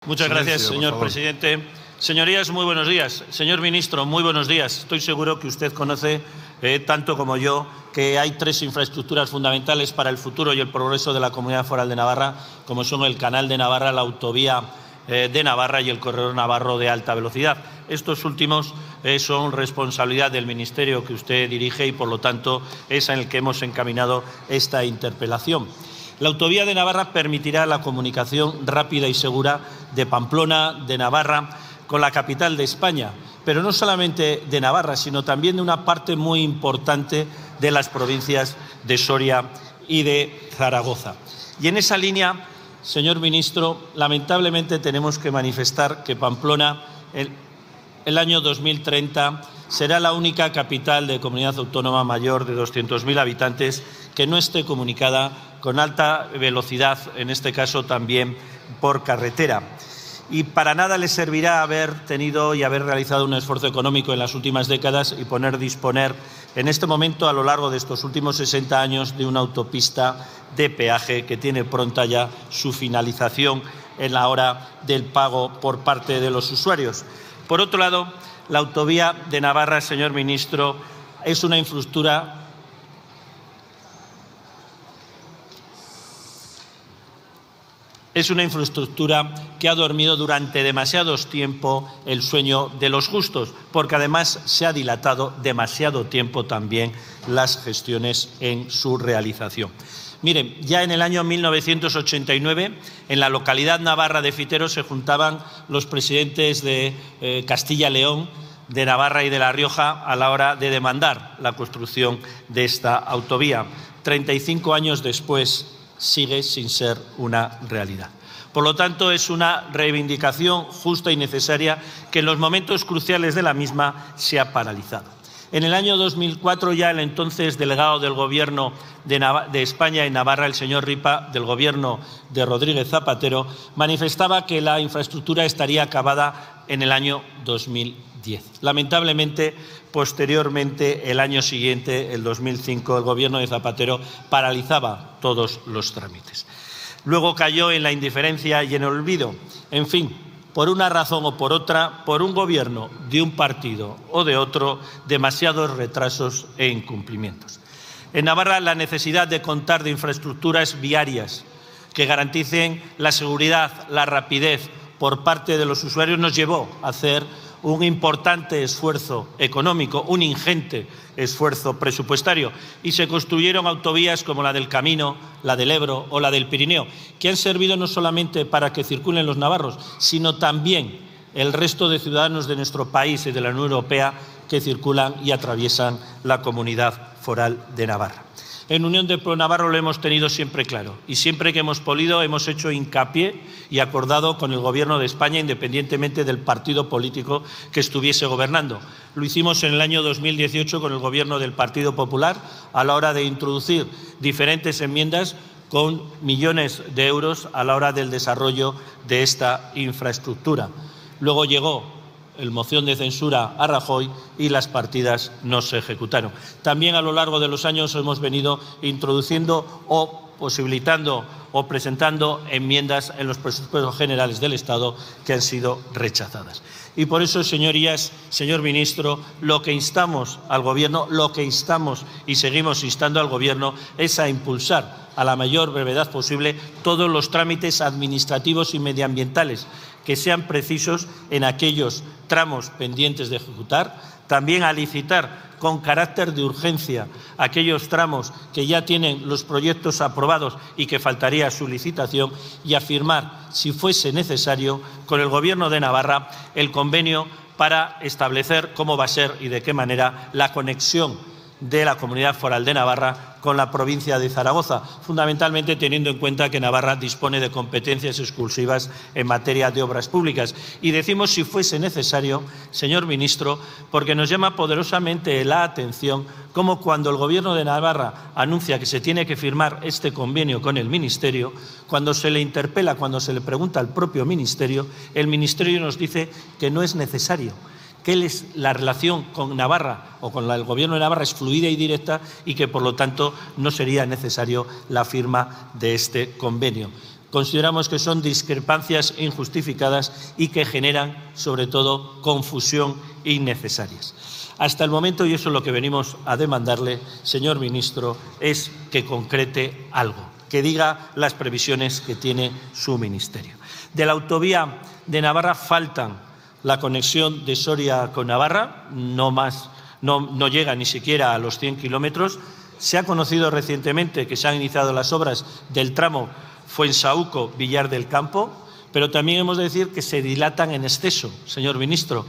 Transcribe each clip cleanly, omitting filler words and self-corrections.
Muchas gracias, señor presidente. Señorías, muy buenos días. Señor ministro, muy buenos días. Estoy seguro que usted conoce, tanto como yo, que hay tres infraestructuras fundamentales para el futuro y el progreso de la Comunidad Foral de Navarra, como son el Canal de Navarra, la autovía de Navarra y el corredor navarro de alta velocidad. Estos últimos son responsabilidad del ministerio que usted dirige y, por lo tanto, es en el que hemos encaminado esta interpelación. La autovía de Navarra permitirá la comunicación rápida y segura de Pamplona, de Navarra, con la capital de España, pero no solamente de Navarra, sino también de una parte muy importante de las provincias de Soria y de Zaragoza. Y en esa línea, señor ministro, lamentablemente tenemos que manifestar que Pamplona, el año 2030, será la única capital de comunidad autónoma mayor de 200.000 habitantes que no esté comunicada con alta velocidad, en este caso también por carretera. Y para nada le servirá haber tenido y haber realizado un esfuerzo económico en las últimas décadas y disponer en este momento, a lo largo de estos últimos 60 años, de una autopista de peaje que tiene pronta ya su finalización en la hora del pago por parte de los usuarios. Por otro lado, la autovía de Navarra, señor ministro, es una infraestructura que ha dormido durante demasiado tiempo el sueño de los justos, porque además se ha dilatado demasiado tiempo también las gestiones en su realización. Miren, ya en el año 1989, en la localidad navarra de Fitero se juntaban los presidentes de Castilla y León, de Navarra y de La Rioja a la hora de demandar la construcción de esta autovía. 35 años después, sigue sin ser una realidad. Por lo tanto, es una reivindicación justa y necesaria que en los momentos cruciales de la misma se ha paralizado. En el año 2004, ya el entonces delegado del Gobierno de España en Navarra, el señor Ripa, del Gobierno de Rodríguez Zapatero, manifestaba que la infraestructura estaría acabada en el año 2010. Lamentablemente, posteriormente, el año siguiente, el 2005, el Gobierno de Zapatero paralizaba todos los trámites. Luego cayó en la indiferencia y en el olvido. En fin, por una razón o por otra, por un gobierno de un partido o de otro, demasiados retrasos e incumplimientos. En Navarra, la necesidad de contar de infraestructuras viarias que garanticen la seguridad, la rapidez por parte de los usuarios nos llevó a hacer un importante esfuerzo económico, un ingente esfuerzo presupuestario, y se construyeron autovías como la del Camino, la del Ebro o la del Pirineo, que han servido no solamente para que circulen los navarros, sino también el resto de ciudadanos de nuestro país y de la Unión Europea que circulan y atraviesan la Comunidad Foral de Navarra. En Unión de Pueblo Navarro lo hemos tenido siempre claro y siempre que hemos podido hemos hecho hincapié y acordado con el Gobierno de España, independientemente del partido político que estuviese gobernando. Lo hicimos en el año 2018 con el Gobierno del Partido Popular a la hora de introducir diferentes enmiendas con millones de euros a la hora del desarrollo de esta infraestructura. Luego llegó la moción de censura a Rajoy y las partidas no se ejecutaron. También a lo largo de los años hemos venido introduciendo o posibilitando o presentando enmiendas en los presupuestos generales del Estado que han sido rechazadas. Y por eso, señorías, señor ministro, lo que instamos al Gobierno, lo que instamos y seguimos instando al Gobierno es a impulsar a la mayor brevedad posible todos los trámites administrativos y medioambientales que sean precisos en aquellos tramos pendientes de ejecutar, también a licitar con carácter de urgencia aquellos tramos que ya tienen los proyectos aprobados y que faltaría su licitación, y a firmar, si fuese necesario, con el Gobierno de Navarra el convenio para establecer cómo va a ser y de qué manera la conexión de la Comunidad Foral de Navarra con la provincia de Zaragoza, fundamentalmente teniendo en cuenta que Navarra dispone de competencias exclusivas en materia de obras públicas. Y decimos si fuese necesario, señor ministro, porque nos llama poderosamente la atención cómo cuando el Gobierno de Navarra anuncia que se tiene que firmar este convenio con el Ministerio, cuando se le interpela, cuando se le pregunta al propio Ministerio, el Ministerio nos dice que no es necesario, que la relación con Navarra o con el Gobierno de Navarra es fluida y directa y que, por lo tanto, no sería necesario la firma de este convenio. Consideramos que son discrepancias injustificadas y que generan, sobre todo, confusión innecesarias. Hasta el momento, y eso es lo que venimos a demandarle, señor ministro, es que concrete algo, que diga las previsiones que tiene su ministerio. De la autovía de Navarra faltan la conexión de Soria con Navarra, no llega ni siquiera a los 100 kilómetros. Se ha conocido recientemente que se han iniciado las obras del tramo Fuensaúco-Villar del Campo, pero también hemos de decir que se dilatan en exceso, señor ministro.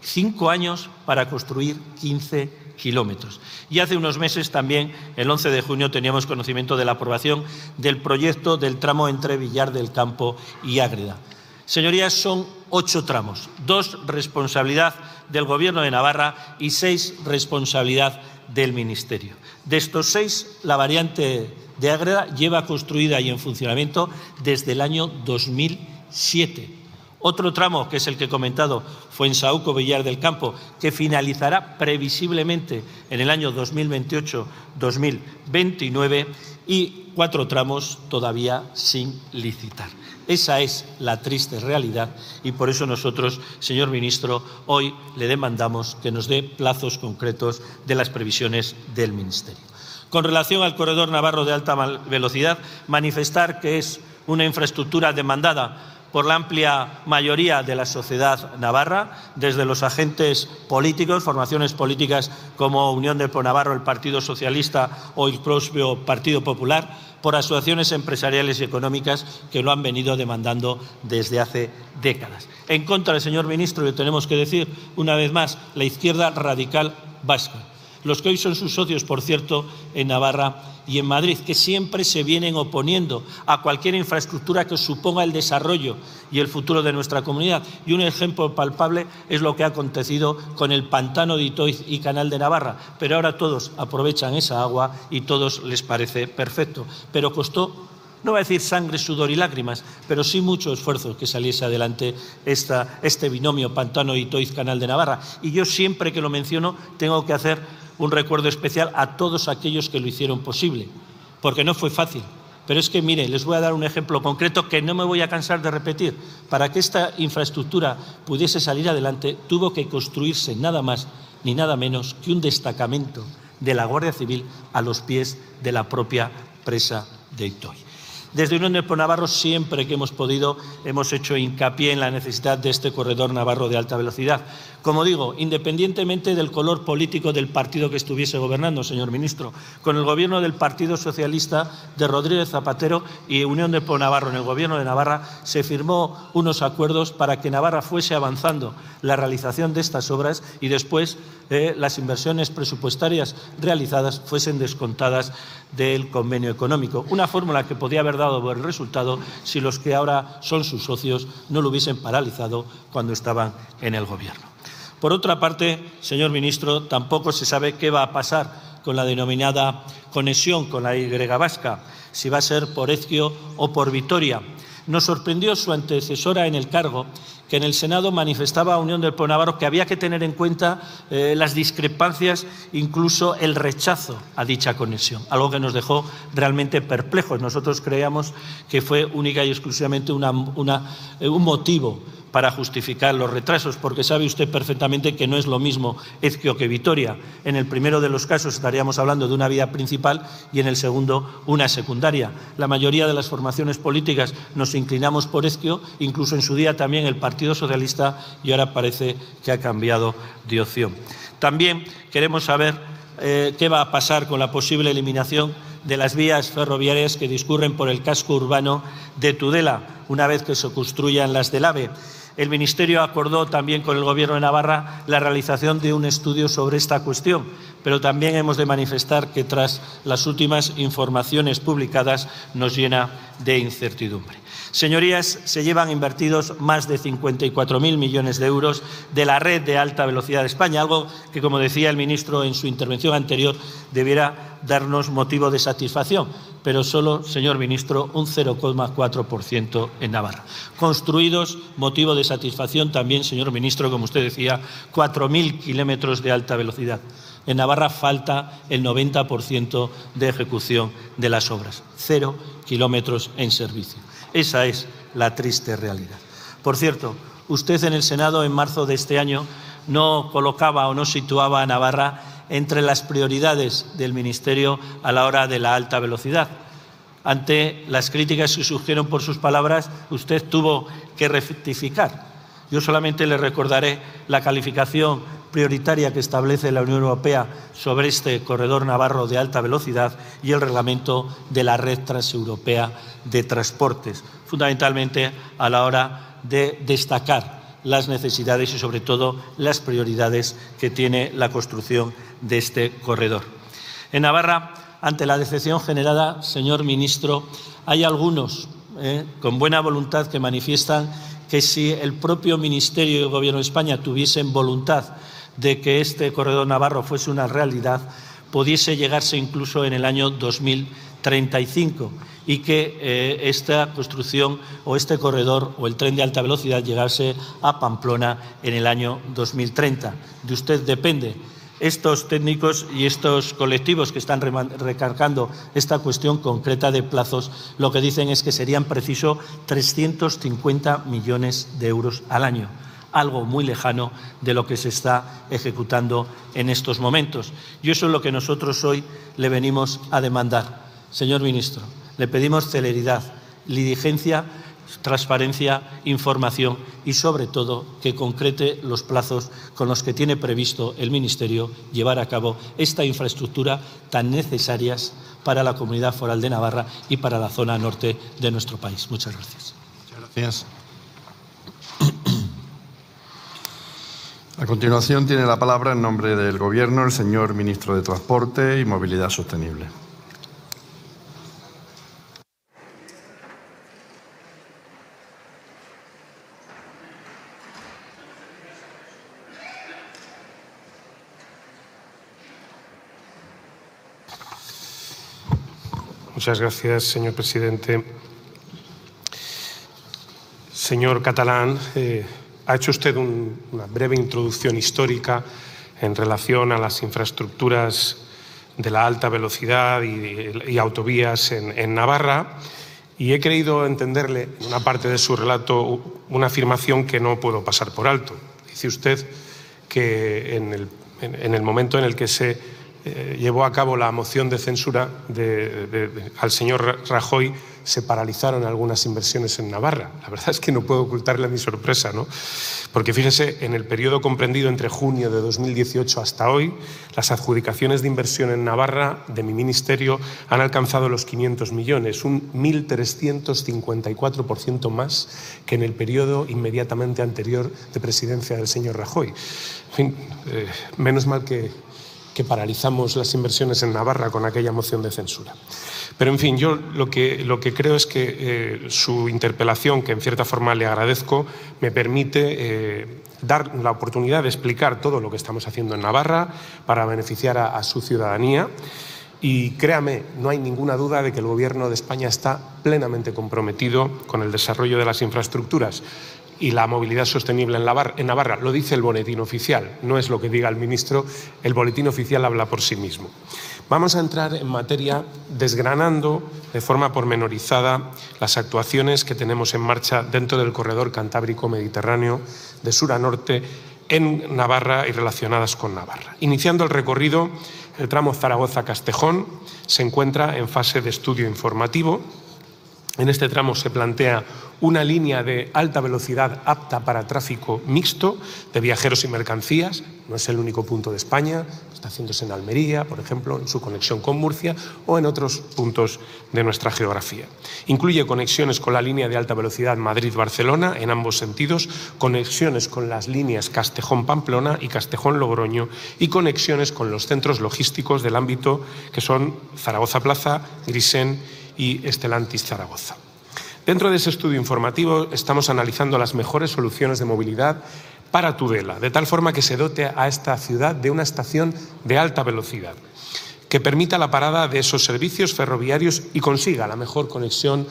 5 años para construir 15 kilómetros. Y hace unos meses también, el 11 de junio, teníamos conocimiento de la aprobación del proyecto del tramo entre Villar del Campo y Ágreda. Señorías, son 8 tramos, 2 responsabilidad del Gobierno de Navarra y 6 responsabilidad del Ministerio. De estos 6, la variante de Ágreda lleva construida y en funcionamiento desde el año 2007. Otro tramo, que es el que he comentado, Fuensaúco-Villar del Campo, que finalizará previsiblemente en el año 2028-2029 y 4 tramos todavía sin licitar. Esa es la triste realidad y por eso nosotros, señor ministro, hoy le demandamos que nos dé plazos concretos de las previsiones del Ministerio. Con relación al corredor navarro de alta velocidad, manifestar que es una infraestructura demandada por la amplia mayoría de la sociedad navarra, desde los agentes políticos, formaciones políticas como Unión del Pueblo-Navarro, el Partido Socialista o el propio Partido Popular, por asociaciones empresariales y económicas que lo han venido demandando desde hace décadas. En contra del señor ministro, le tenemos que decir una vez más, la izquierda radical vasca, los que hoy son sus socios, por cierto, en Navarra y en Madrid, que siempre se vienen oponiendo a cualquier infraestructura que suponga el desarrollo y el futuro de nuestra comunidad. Y un ejemplo palpable es lo que ha acontecido con el pantano de Itoiz y Canal de Navarra. Pero ahora todos aprovechan esa agua y todos les parece perfecto. Pero costó, no voy a decir sangre, sudor y lágrimas, pero sí mucho esfuerzo que saliese adelante este binomio pantano de Itoiz, Canal de Navarra. Y yo siempre que lo menciono tengo que hacer un recuerdo especial a todos aquellos que lo hicieron posible, porque no fue fácil. Pero es que, mire, les voy a dar un ejemplo concreto que no me voy a cansar de repetir. Para que esta infraestructura pudiese salir adelante, tuvo que construirse nada más ni nada menos que un destacamento de la Guardia Civil a los pies de la propia presa de Itoiz. Desde Unión del Pueblo-Navarro, siempre que hemos podido, hemos hecho hincapié en la necesidad de este corredor navarro de alta velocidad. Como digo, independientemente del color político del partido que estuviese gobernando, señor ministro, con el gobierno del Partido Socialista de Rodríguez Zapatero y Unión del Pueblo-Navarro en el gobierno de Navarra, se firmó unos acuerdos para que Navarra fuese avanzando la realización de estas obras y después las inversiones presupuestarias realizadas fuesen descontadas del convenio económico. Una fórmula que podía haber dado buen resultado si los que ahora son sus socios no lo hubiesen paralizado cuando estaban en el gobierno. Por otra parte, señor ministro, tampoco se sabe qué va a pasar con la denominada conexión con la Y vasca, si va a ser por Ezquio o por Vitoria. Nos sorprendió su antecesora en el cargo, que en el Senado manifestaba a Unión del Pueblo-Navarro que había que tener en cuenta las discrepancias, incluso el rechazo a dicha conexión, algo que nos dejó realmente perplejos. Nosotros creíamos que fue única y exclusivamente un motivo para justificar los retrasos, porque sabe usted perfectamente que no es lo mismo Ezquio que Vitoria. En el primero de los casos estaríamos hablando de una vía principal y en el segundo una secundaria. La mayoría de las formaciones políticas nos inclinamos por Ezquio, incluso en su día también el Partido Socialista, y ahora parece que ha cambiado de opción. También queremos saber qué va a pasar con la posible eliminación de las vías ferroviarias que discurren por el casco urbano de Tudela, una vez que se construyan las del AVE. El Ministerio acordó también con el Gobierno de Navarra la realización de un estudio sobre esta cuestión, pero también hemos de manifestar que tras las últimas informaciones publicadas nos llena de incertidumbre. Señorías, se llevan invertidos más de 54.000 millones de euros de la red de alta velocidad de España, algo que, como decía el ministro en su intervención anterior, debiera darnos motivo de satisfacción, pero solo, señor ministro, un 0,4% en Navarra. Construidos, motivo de satisfacción también, señor ministro, como usted decía, 4.000 kilómetros de alta velocidad. En Navarra falta el 90% de ejecución de las obras, 0 kilómetros en servicio. Esa es la triste realidad. Por cierto, usted en el Senado, en marzo de este año, no colocaba o no situaba a Navarra entre las prioridades del Ministerio a la hora de la alta velocidad. Ante las críticas que surgieron por sus palabras, usted tuvo que rectificar. Yo solamente le recordaré la calificación prioritaria que establece la Unión Europea sobre este corredor navarro de alta velocidad y el reglamento de la Red Transeuropea de Transportes, fundamentalmente a la hora de destacar las necesidades y, sobre todo, las prioridades que tiene la construcción de este corredor. En Navarra, ante la decepción generada, señor ministro, hay algunos con buena voluntad que manifiestan que si el propio Ministerio y el Gobierno de España tuviesen voluntad de que este corredor navarro fuese una realidad, pudiese llegarse incluso en el año 2035 y que esta construcción o este corredor o el tren de alta velocidad llegase a Pamplona en el año 2030. De usted depende. Estos técnicos y estos colectivos que están recargando esta cuestión concreta de plazos, lo que dicen es que serían precisos 350 millones de euros al año, algo muy lejano de lo que se está ejecutando en estos momentos. Y eso es lo que nosotros hoy le venimos a demandar. Señor ministro, le pedimos celeridad, diligencia, transparencia, información y, sobre todo, que concrete los plazos con los que tiene previsto el Ministerio llevar a cabo esta infraestructura tan necesarias para la Comunidad Foral de Navarra y para la zona norte de nuestro país. Muchas gracias. Muchas gracias. A continuación tiene la palabra en nombre del Gobierno el señor Ministro de Transporte y Movilidad Sostenible. Muchas gracias, señor presidente. Señor Catalán, ha hecho usted una breve introducción histórica en relación a las infraestructuras de la alta velocidad y autovías en Navarra, y he creído entenderle en una parte de su relato una afirmación que no puedo pasar por alto. Dice usted que en el momento en el que se llevó a cabo la moción de censura al señor Rajoy, se paralizaron algunas inversiones en Navarra. La verdad es que no puedo ocultarle mi sorpresa, ¿no? Porque fíjese, en el periodo comprendido entre junio de 2018 hasta hoy, las adjudicaciones de inversión en Navarra de mi ministerio han alcanzado los 500 millones, un 1.354% más que en el periodo inmediatamente anterior de presidencia del señor Rajoy. En fin, menos mal que paralizamos las inversiones en Navarra con aquella moción de censura. Pero, en fin, yo lo que creo es que su interpelación, que en cierta forma le agradezco, me permite dar la oportunidad de explicar todo lo que estamos haciendo en Navarra para beneficiar a su ciudadanía. Y créame, no hay ninguna duda de que el Gobierno de España está plenamente comprometido con el desarrollo de las infraestructuras y la movilidad sostenible en Navarra. Lo dice el boletín oficial, no es lo que diga el ministro, el boletín oficial habla por sí mismo. Vamos a entrar en materia desgranando de forma pormenorizada las actuaciones que tenemos en marcha dentro del corredor cantábrico-mediterráneo de sur a norte en Navarra y relacionadas con Navarra. Iniciando el recorrido, el tramo Zaragoza-Castejón se encuentra en fase de estudio informativo. En este tramo se plantea una línea de alta velocidad apta para tráfico mixto de viajeros y mercancías. No es el único punto de España, está haciéndose en Almería, por ejemplo, en su conexión con Murcia o en otros puntos de nuestra geografía. Incluye conexiones con la línea de alta velocidad Madrid-Barcelona en ambos sentidos, conexiones con las líneas Castejón-Pamplona y Castejón-Logroño y conexiones con los centros logísticos del ámbito que son Zaragoza-Plaza, Grisén y Estelantis Zaragoza. Dentro de ese estudio informativo estamos analizando las mejores soluciones de movilidad para Tudela, de tal forma que se dote a esta ciudad de una estación de alta velocidad que permita la parada de esos servicios ferroviarios y consiga la mejor conexión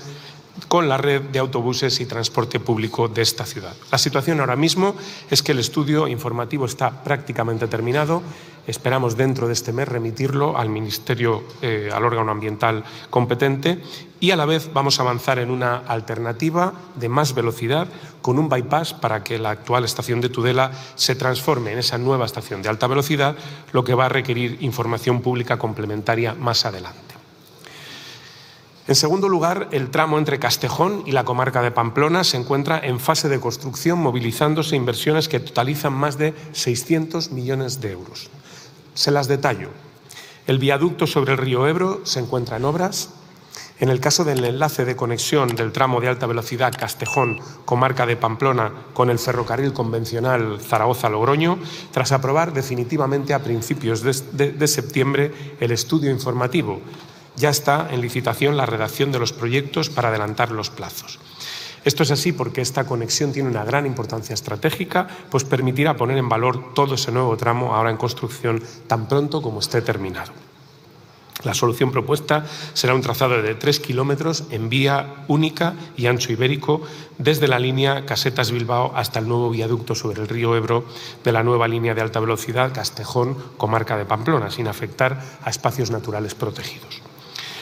con la red de autobuses y transporte público de esta ciudad. La situación ahora mismo es que el estudio informativo está prácticamente terminado. esperamos dentro de este mes remitirlo al Ministerio, al órgano ambiental competente, y a la vez vamos a avanzar en una alternativa de más velocidad con un bypass para que la actual estación de Tudela se transforme en esa nueva estación de alta velocidad, lo que va a requerir información pública complementaria más adelante. En segundo lugar, el tramo entre Castejón y la comarca de Pamplona se encuentra en fase de construcción, movilizándose inversiones que totalizan más de 600 millones de euros. Se las detallo. El viaducto sobre el río Ebro se encuentra en obras. En el caso del enlace de conexión del tramo de alta velocidad Castejón, comarca de Pamplona, con el ferrocarril convencional Zaragoza-Logroño, tras aprobar definitivamente a principios de septiembre el estudio informativo, ya está en licitación la redacción de los proyectos para adelantar los plazos. Esto es así porque esta conexión tiene una gran importancia estratégica, pues permitirá poner en valor todo ese nuevo tramo ahora en construcción tan pronto como esté terminado. La solución propuesta será un trazado de 3 kilómetros en vía única y ancho ibérico desde la línea Casetas-Bilbao hasta el nuevo viaducto sobre el río Ebro de la nueva línea de alta velocidad Castejón, comarca de Pamplona, sin afectar a espacios naturales protegidos.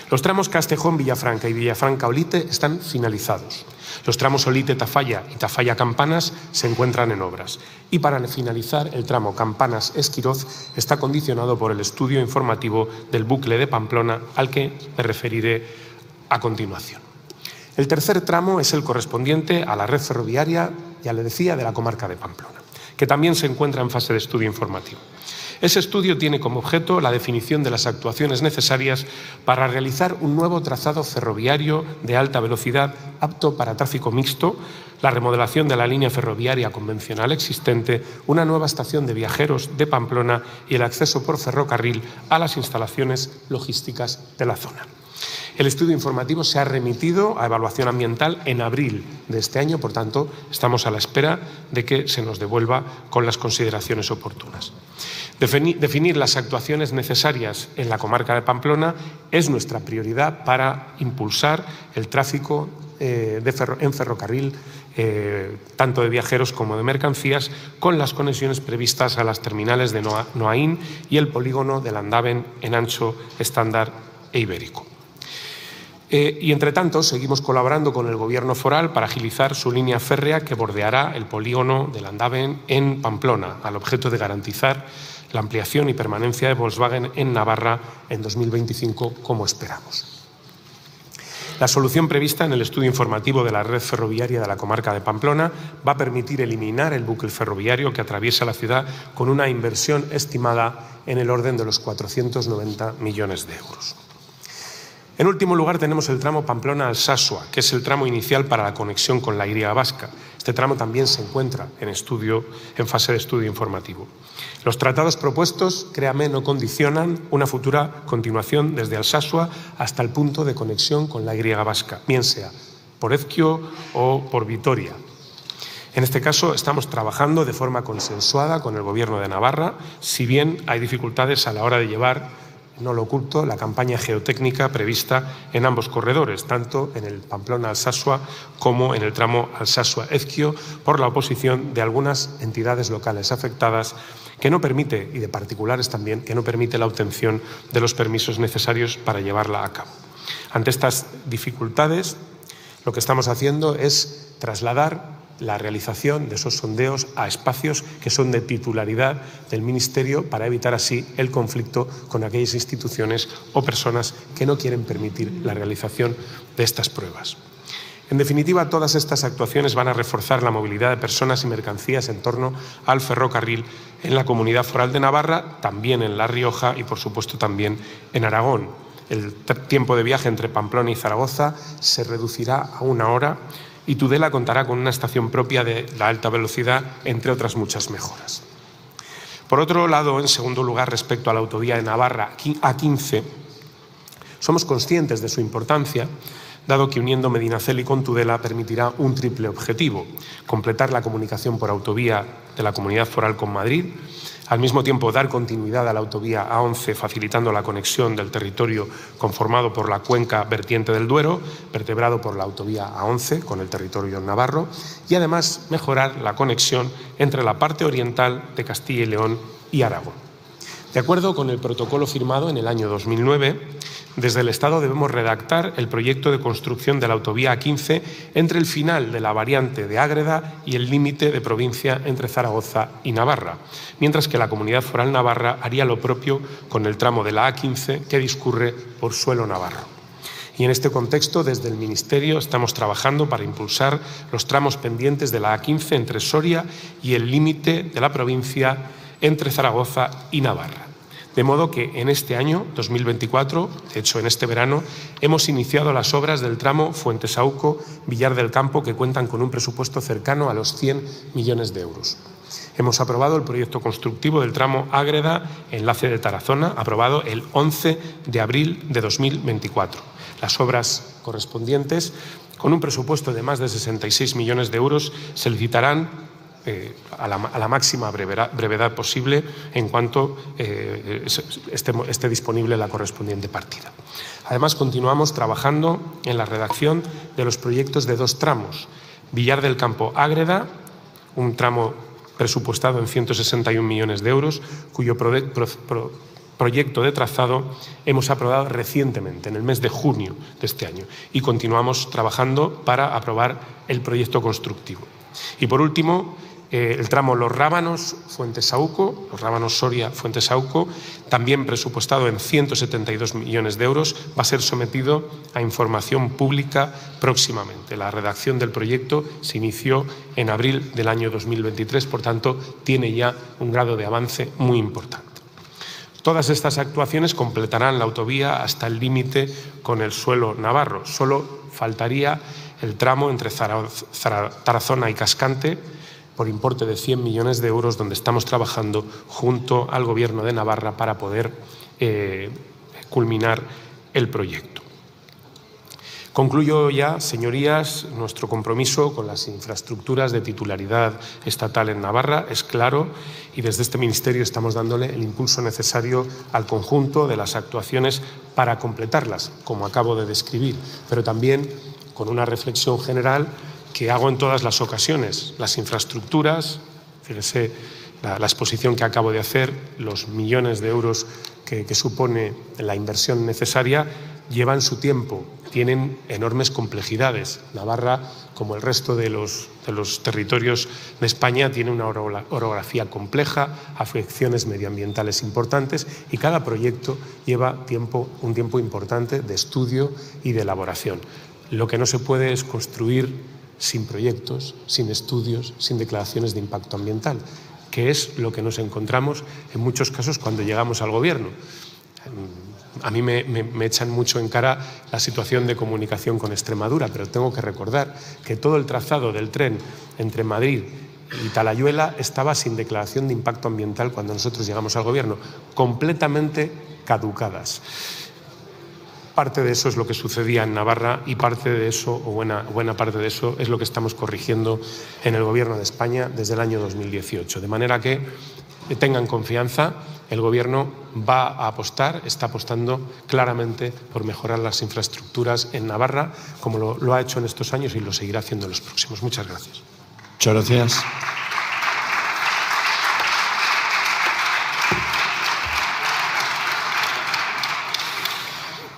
Los tramos Castejón-Villafranca y Villafranca-Olite están finalizados. Los tramos Olite-Tafalla y Tafalla-Campanas se encuentran en obras. Y para finalizar, el tramo Campanas-Esquiroz está condicionado por el estudio informativo del bucle de Pamplona, al que me referiré a continuación. El tercer tramo es el correspondiente a la red ferroviaria, ya le decía, de la comarca de Pamplona, que también se encuentra en fase de estudio informativo. Ese estudio tiene como objeto la definición de las actuaciones necesarias para realizar un nuevo trazado ferroviario de alta velocidad apto para tráfico mixto, la remodelación de la línea ferroviaria convencional existente, una nueva estación de viajeros de Pamplona y el acceso por ferrocarril a las instalaciones logísticas de la zona. El estudio informativo se ha remitido a evaluación ambiental en abril de este año, por tanto, estamos a la espera de que se nos devuelva con las consideraciones oportunas. Definir las actuaciones necesarias en la comarca de Pamplona es nuestra prioridad para impulsar el tráfico en ferrocarril, tanto de viajeros como de mercancías, con las conexiones previstas a las terminales de Noaín y el polígono de Landaven en ancho estándar e ibérico. Y, entre tanto, seguimos colaborando con el Gobierno foral para agilizar su línea férrea que bordeará el polígono de Landaven en Pamplona, al objeto de garantizar la ampliación y permanencia de Volkswagen en Navarra en 2025, como esperamos. La solución prevista en el estudio informativo de la red ferroviaria de la comarca de Pamplona va a permitir eliminar el bucle ferroviario que atraviesa la ciudad con una inversión estimada en el orden de los 490 millones de euros. En último lugar, tenemos el tramo Pamplona-Alsasua, que es el tramo inicial para la conexión con la Y vasca. Este tramo también se encuentra en fase de estudio informativo. Los tratados propuestos, créame, no condicionan una futura continuación desde Alsasua hasta el punto de conexión con la Y vasca, bien sea por Ezquio o por Vitoria. En este caso, estamos trabajando de forma consensuada con el Gobierno de Navarra, si bien hay dificultades a la hora de llevar, no lo oculto, la campaña geotécnica prevista en ambos corredores, tanto en el Pamplona-Alsasua como en el tramo Alsasua-Ezquio, por la oposición de algunas entidades locales afectadas, que no permite, y de particulares también, que no permite la obtención de los permisos necesarios para llevarla a cabo. Ante estas dificultades, lo que estamos haciendo es trasladar la realización de esos sondeos a espacios que son de titularidad del Ministerio para evitar así el conflicto con aquellas instituciones o personas que no quieren permitir la realización de estas pruebas. En definitiva, todas estas actuaciones van a reforzar la movilidad de personas y mercancías en torno al ferrocarril en la Comunidad Foral de Navarra, también en La Rioja y, por supuesto, también en Aragón. El tiempo de viaje entre Pamplona y Zaragoza se reducirá a 1 hora y Tudela contará con una estación propia de la alta velocidad, entre otras muchas mejoras. Por otro lado, en segundo lugar, respecto a la autovía de Navarra A15, somos conscientes de su importancia, dado que uniendo Medinaceli con Tudela permitirá un triple objetivo: completar la comunicación por autovía de la Comunidad Foral con Madrid, al mismo tiempo dar continuidad a la autovía A11 facilitando la conexión del territorio conformado por la cuenca vertiente del Duero, vertebrado por la autovía A11 con el territorio navarro, y además mejorar la conexión entre la parte oriental de Castilla y León y Aragón. De acuerdo con el protocolo firmado en el año 2009, desde el Estado debemos redactar el proyecto de construcción de la autovía A15 entre el final de la variante de Ágreda y el límite de provincia entre Zaragoza y Navarra, mientras que la Comunidad Foral Navarra haría lo propio con el tramo de la A15 que discurre por suelo navarro. Y en este contexto, desde el Ministerio estamos trabajando para impulsar los tramos pendientes de la A15 entre Soria y el límite de la provincia entre Zaragoza y Navarra. De modo que en este año, 2024, de hecho en este verano, hemos iniciado las obras del tramo Fuentesauco-Villar del Campo, que cuentan con un presupuesto cercano a los 100 millones de euros. Hemos aprobado el proyecto constructivo del tramo Ágreda-Enlace de Tarazona, aprobado el 11 de abril de 2024. Las obras correspondientes, con un presupuesto de más de 66 millones de euros, se licitarán a la máxima brevedad posible en cuanto esté disponible la correspondiente partida. Además, continuamos trabajando en la redacción de los proyectos de 2 tramos. Villar del Campo-Ágreda, un tramo presupuestado en 161 millones de euros, cuyo proyecto de trazado hemos aprobado recientemente, en el mes de junio de este año, y continuamos trabajando para aprobar el proyecto constructivo. Y por último, el tramo Los Rábanos-Fuentesauco, Los Rábanos-Soria-Fuentesauco, también presupuestado en 172 millones de euros, va a ser sometido a información pública próximamente. La redacción del proyecto se inició en abril del año 2023, por tanto, tiene ya un grado de avance muy importante. Todas estas actuaciones completarán la autovía hasta el límite con el suelo navarro. Solo faltaría el tramo entre Tarazona y Cascante, por importe de 100 millones de euros, donde estamos trabajando junto al Gobierno de Navarra para poder culminar el proyecto. Concluyo ya, señorías, nuestro compromiso con las infraestructuras de titularidad estatal en Navarra es claro y desde este Ministerio estamos dándole el impulso necesario al conjunto de las actuaciones para completarlas, como acabo de describir, pero también con una reflexión general que hago en todas las ocasiones. Las infraestructuras, fíjese la exposición que acabo de hacer, los millones de euros que supone la inversión necesaria, llevan su tiempo, tienen enormes complejidades. Navarra, como el resto de los territorios de España, tiene una orografía compleja, afecciones medioambientales importantes y cada proyecto lleva un tiempo importante de estudio y de elaboración. Lo que no se puede es construir sin proyectos, sin estudios, sin declaraciones de impacto ambiental, que es lo que nos encontramos en muchos casos cuando llegamos al Gobierno. A mí me echan mucho en cara la situación de comunicación con Extremadura, pero tengo que recordar que todo el trazado del tren entre Madrid y Talayuela estaba sin declaración de impacto ambiental cuando nosotros llegamos al Gobierno, completamente caducadas. Parte de eso es lo que sucedía en Navarra y parte de eso, o buena parte de eso, es lo que estamos corrigiendo en el Gobierno de España desde el año 2018. De manera que tengan confianza, el Gobierno está apostando claramente por mejorar las infraestructuras en Navarra, como lo ha hecho en estos años y lo seguirá haciendo en los próximos. Muchas gracias. Muchas gracias.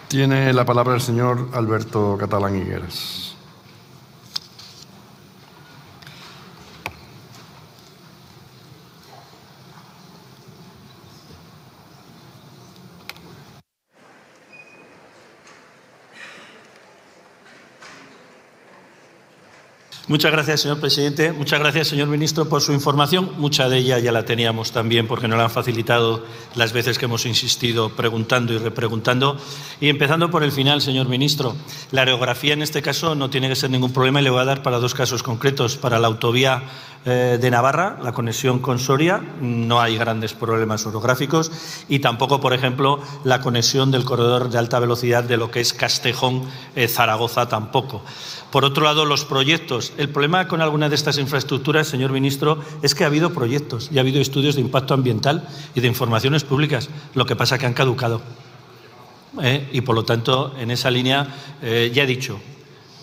Tiene la palabra el señor Alberto Catalán Higueras. Muchas gracias, señor presidente. Muchas gracias, señor ministro, por su información. Mucha de ella ya la teníamos también porque nos la han facilitado las veces que hemos insistido preguntando y repreguntando. Y empezando por el final, señor ministro, la orografía en este caso no tiene que ser ningún problema y le voy a dar para 2 casos concretos. Para la autovía de Navarra, la conexión con Soria, no hay grandes problemas orográficos y tampoco, por ejemplo, la conexión del corredor de alta velocidad de lo que es Castejón-Zaragoza tampoco. Por otro lado, los proyectos. El problema con algunas de estas infraestructuras, señor ministro, es que ha habido proyectos y ha habido estudios de impacto ambiental y de informaciones públicas. Lo que pasa es que han caducado. Y, por lo tanto, en esa línea, ya he dicho,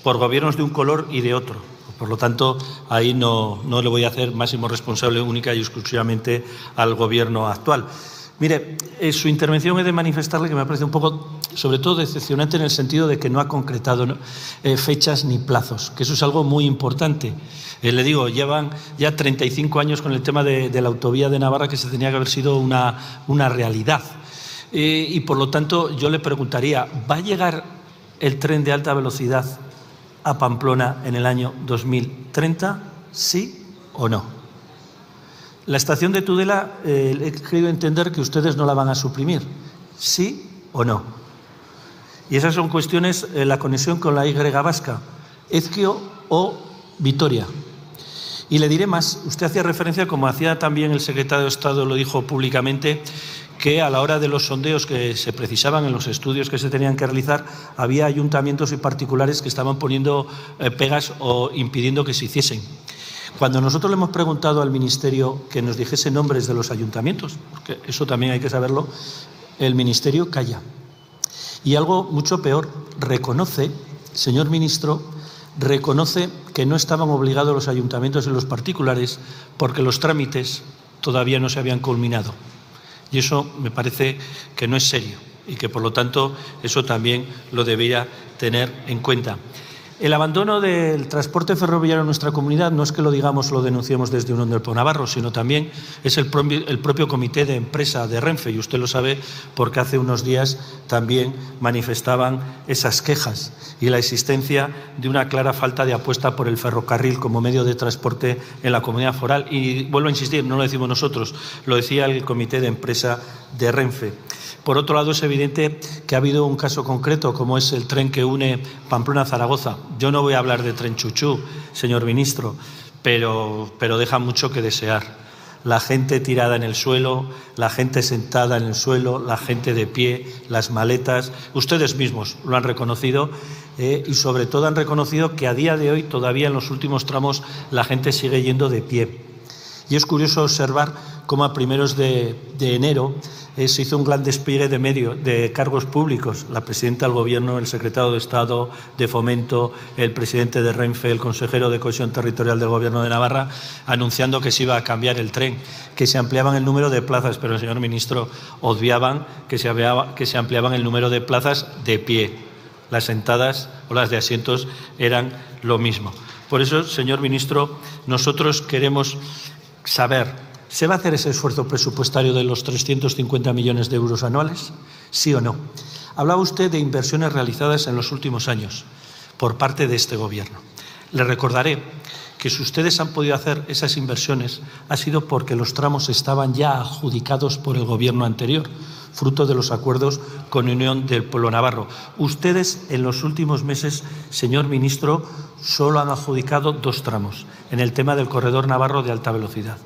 por gobiernos de un color y de otro. Por lo tanto, ahí no le voy a hacer máximo responsable única y exclusivamente al Gobierno actual. Mire, su intervención he de manifestarle que me parece un poco, sobre todo, decepcionante en el sentido de que no ha concretado fechas ni plazos, que eso es algo muy importante. Le digo, llevan ya 35 años con el tema de la autovía de Navarra, que se tenía que haber sido una realidad. Y por lo tanto, yo le preguntaría, ¿va a llegar el tren de alta velocidad a Pamplona en el año 2030? ¿Sí o no? La estación de Tudela, he querido entender que ustedes no la van a suprimir. ¿Sí o no? Y esas son cuestiones, la conexión con la Y vasca, Ezquio o Vitoria. Y le diré más, usted hacía referencia, como hacía también el secretario de Estado, lo dijo públicamente, que a la hora de los sondeos que se precisaban en los estudios que se tenían que realizar, había ayuntamientos y particulares que estaban poniendo pegas o impidiendo que se hiciesen. Cuando nosotros le hemos preguntado al Ministerio que nos dijese nombres de los ayuntamientos, porque eso también hay que saberlo, el Ministerio calla. Y algo mucho peor, reconoce, señor ministro, reconoce que no estaban obligados los ayuntamientos y los particulares porque los trámites todavía no se habían culminado. Y eso me parece que no es serio y que, por lo tanto, eso también lo debería tener en cuenta. El abandono del transporte ferroviario en nuestra comunidad no es que lo digamos, lo denunciemos desde Unión del Pueblo Navarro, sino también es el propio comité de empresa de Renfe, y usted lo sabe porque hace unos días también manifestaban esas quejas y la existencia de una clara falta de apuesta por el ferrocarril como medio de transporte en la comunidad foral. Y vuelvo a insistir, no lo decimos nosotros, lo decía el comité de empresa de Renfe. Por otro lado, es evidente que ha habido un caso concreto, como es el tren que une Pamplona a Zaragoza. Yo no voy a hablar de tren chuchú, señor ministro, pero deja mucho que desear. La gente tirada en el suelo, la gente sentada en el suelo, la gente de pie, las maletas. Ustedes mismos lo han reconocido y sobre todo han reconocido que a día de hoy, todavía en los últimos tramos, la gente sigue yendo de pie. Y es curioso observar cómo a primeros de enero se hizo un gran despliegue de cargos públicos. La presidenta del Gobierno, el secretario de Estado de Fomento, el presidente de Renfe, el consejero de Cohesión Territorial del Gobierno de Navarra, anunciando que se iba a cambiar el tren, que se ampliaban el número de plazas, pero el señor ministro obviaban que se ampliaban el número de plazas de pie. Las sentadas o las de asientos eran lo mismo. Por eso, señor ministro, nosotros queremos saber, ¿se va a hacer ese esfuerzo presupuestario de los 350 millones de euros anuales? ¿Sí o no? Hablaba usted de inversiones realizadas en los últimos años por parte de este Gobierno. Le recordaré que si ustedes han podido hacer esas inversiones ha sido porque los tramos estaban ya adjudicados por el Gobierno anterior, fruto de los acuerdos con Unión del Pueblo Navarro. Ustedes en los últimos meses, señor ministro, solo han adjudicado 2 tramos en el tema del corredor navarro de alta velocidad.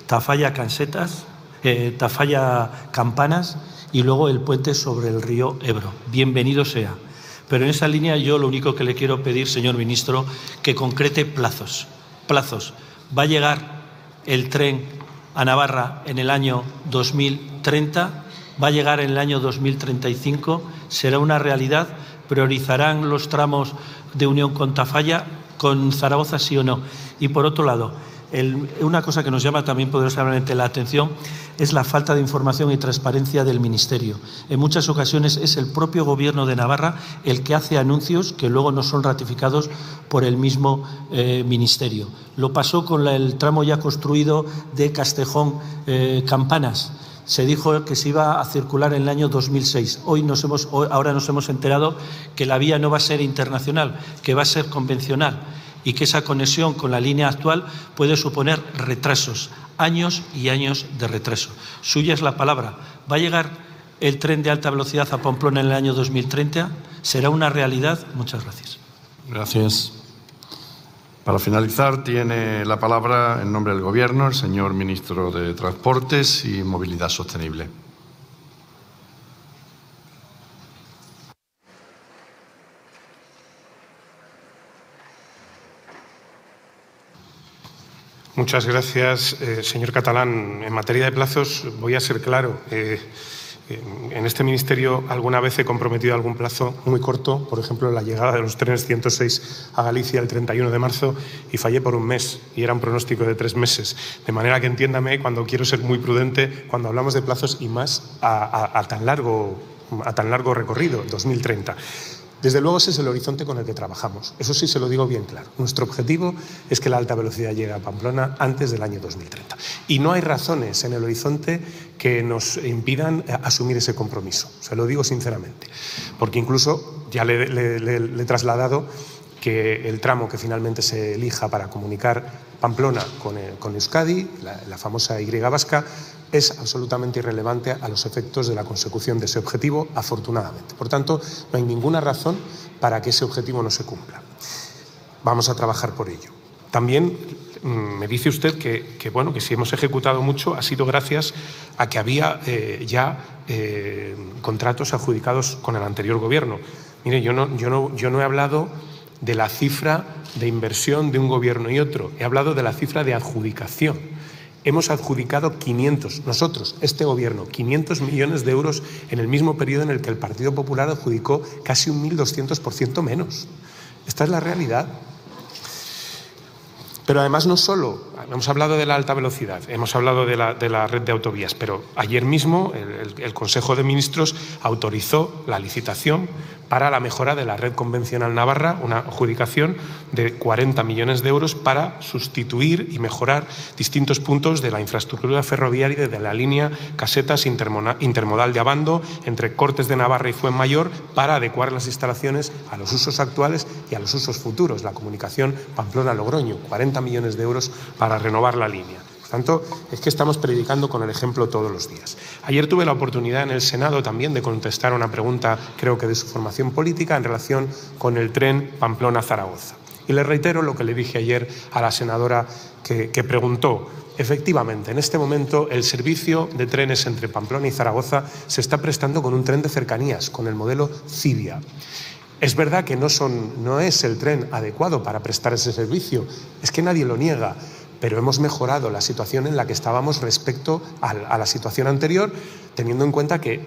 Tafalla-Campanas y luego el puente sobre el río Ebro. Bienvenido sea. Pero en esa línea yo lo único que le quiero pedir, señor ministro, que concrete plazos. Plazos. ¿Va a llegar el tren a Navarra en el año 2030? ¿Va a llegar en el año 2035? ¿Será una realidad? ¿Priorizarán los tramos de unión con Tafalla, con Zaragoza, sí o no? Y por otro lado, una cosa que nos llama también poderosamente la atención es la falta de información y transparencia del Ministerio. En muchas ocasiones es el propio Gobierno de Navarra el que hace anuncios que luego no son ratificados por el mismo Ministerio. Lo pasó con el tramo ya construido de Castejón-Campanas. Se dijo que se iba a circular en el año 2006. Ahora nos hemos enterado que la vía no va a ser internacional, que va a ser convencional y que esa conexión con la línea actual puede suponer retrasos, años y años de retraso. Suya es la palabra. ¿Va a llegar el tren de alta velocidad a Pamplona en el año 2030? ¿Será una realidad? Muchas gracias. Gracias. Para finalizar, tiene la palabra en nombre del Gobierno el señor ministro de Transportes y Movilidad Sostenible. Muchas gracias, señor Catalán. En materia de plazos voy a ser claro. En este ministerio alguna vez he comprometido algún plazo muy corto, por ejemplo, la llegada de los trenes 106 a Galicia el 31 de marzo y fallé por un mes y era un pronóstico de 3 meses. De manera que entiéndame cuando quiero ser muy prudente cuando hablamos de plazos y más a tan largo recorrido, 2030. Desde luego ese es el horizonte con el que trabajamos. Eso sí se lo digo bien claro. Nuestro objetivo es que la alta velocidad llegue a Pamplona antes del año 2030. Y no hay razones en el horizonte que nos impidan asumir ese compromiso. Se lo digo sinceramente. Porque incluso ya le he trasladado que el tramo que finalmente se elija para comunicar Pamplona con Euskadi, la famosa Y vasca, es absolutamente irrelevante a los efectos de la consecución de ese objetivo, afortunadamente. Por tanto, no hay ninguna razón para que ese objetivo no se cumpla. Vamos a trabajar por ello. También me dice usted que si hemos ejecutado mucho ha sido gracias a que había contratos adjudicados con el anterior gobierno. Mire, yo no he hablado de la cifra de inversión de un gobierno y otro, he hablado de la cifra de adjudicación. Hemos adjudicado 500, nosotros, este gobierno, 500 millones de euros en el mismo periodo en el que el Partido Popular adjudicó casi un 1.200% menos. Esta es la realidad. Pero además no solo, hemos hablado de la alta velocidad, hemos hablado de la red de autovías, pero ayer mismo el Consejo de Ministros autorizó la licitación para la mejora de la red convencional navarra, una adjudicación de 40 millones de euros para sustituir y mejorar distintos puntos de la infraestructura ferroviaria de la línea Casetas intermodal de Abando entre Cortes de Navarra y Fuenmayor para adecuar las instalaciones a los usos actuales y a los usos futuros, la comunicación Pamplona-Logroño, 40 millones de euros para renovar la línea. Por tanto, es que estamos predicando con el ejemplo todos los días. Ayer tuve la oportunidad en el Senado también de contestar a una pregunta, creo que de su formación política, en relación con el tren Pamplona-Zaragoza. Y le reitero lo que le dije ayer a la senadora que preguntó. Efectivamente, en este momento el servicio de trenes entre Pamplona y Zaragoza se está prestando con un tren de cercanías, con el modelo Civia. Es verdad que no es el tren adecuado para prestar ese servicio, es que nadie lo niega, pero hemos mejorado la situación en la que estábamos respecto a la situación anterior, teniendo en cuenta que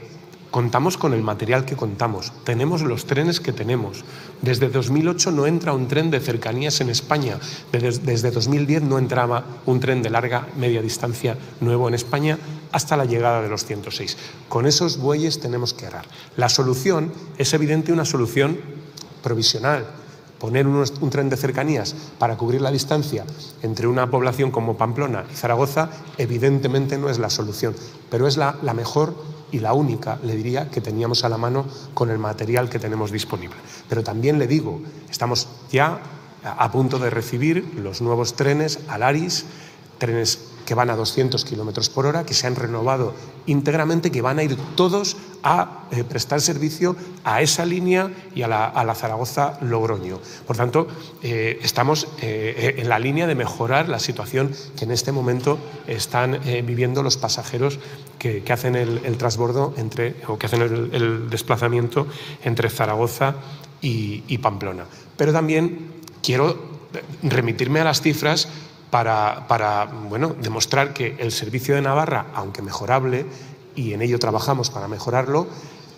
contamos con el material que contamos, tenemos los trenes que tenemos. Desde 2008 no entra un tren de cercanías en España, desde 2010 no entraba un tren de larga media distancia nuevo en España hasta la llegada de los 106. Con esos bueyes tenemos que arar. La solución es evidente una solución provisional. Poner un tren de cercanías para cubrir la distancia entre una población como Pamplona y Zaragoza evidentemente no es la solución, pero es la mejor y la única, le diría, que teníamos a la mano con el material que tenemos disponible. Pero también le digo, estamos ya a punto de recibir los nuevos trenes Alaris, trenes que van a 200 kilómetros por hora, que se han renovado íntegramente, que van a ir todos a prestar servicio a esa línea y a la Zaragoza-Logroño. Por tanto, estamos en la línea de mejorar la situación que en este momento están viviendo los pasajeros que hacen el transbordo o que hacen el desplazamiento entre Zaragoza y Pamplona. Pero también quiero remitirme a las cifras para demostrar que el servicio de Navarra, aunque mejorable, y en ello trabajamos para mejorarlo,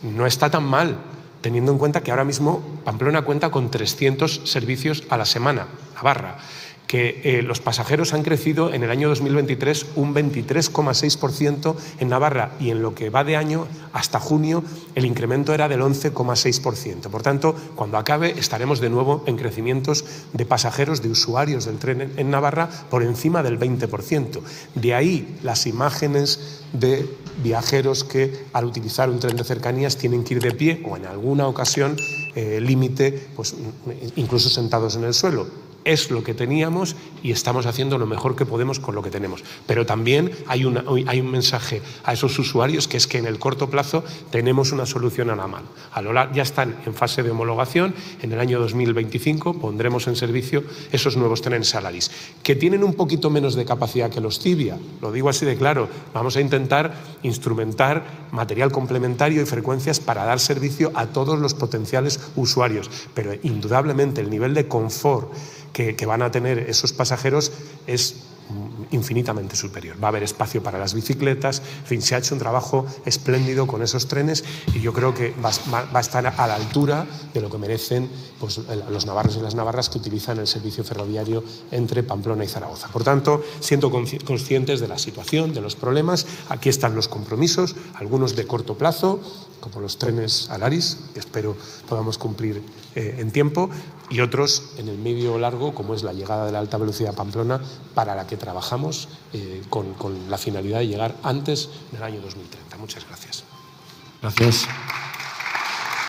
no está tan mal, teniendo en cuenta que ahora mismo Pamplona cuenta con 300 servicios a la semana, Navarra, que los pasajeros han crecido en el año 2023 un 23,6% en Navarra y en lo que va de año hasta junio el incremento era del 11,6%. Por tanto, cuando acabe estaremos de nuevo en crecimientos de pasajeros, de usuarios del tren en Navarra por encima del 20%. De ahí las imágenes de viajeros que al utilizar un tren de cercanías tienen que ir de pie o en alguna ocasión límite, pues incluso sentados en el suelo. Es lo que teníamos y estamos haciendo lo mejor que podemos con lo que tenemos. Pero también hay un mensaje a esos usuarios que es que en el corto plazo tenemos una solución a la mano. Ya están en fase de homologación. En el año 2025 pondremos en servicio esos nuevos trenes Alaris, que tienen un poquito menos de capacidad que los Civia. Lo digo así de claro. Vamos a intentar instrumentar material complementario y frecuencias para dar servicio a todos los potenciales usuarios. Pero indudablemente el nivel de confort que van a tener esos pasajeros es infinitamente superior. Va a haber espacio para las bicicletas, en fin, se ha hecho un trabajo espléndido con esos trenes y yo creo que va a estar a la altura de lo que merecen pues, los navarros y las navarras que utilizan el servicio ferroviario entre Pamplona y Zaragoza. Por tanto, siendo conscientes de la situación, de los problemas, aquí están los compromisos, algunos de corto plazo, como los trenes al Aris, que espero podamos cumplir en tiempo, y otros en el medio o largo, como es la llegada de la alta velocidad a Pamplona, para la que trabajamos con la finalidad de llegar antes del año 2030. Muchas gracias. Gracias.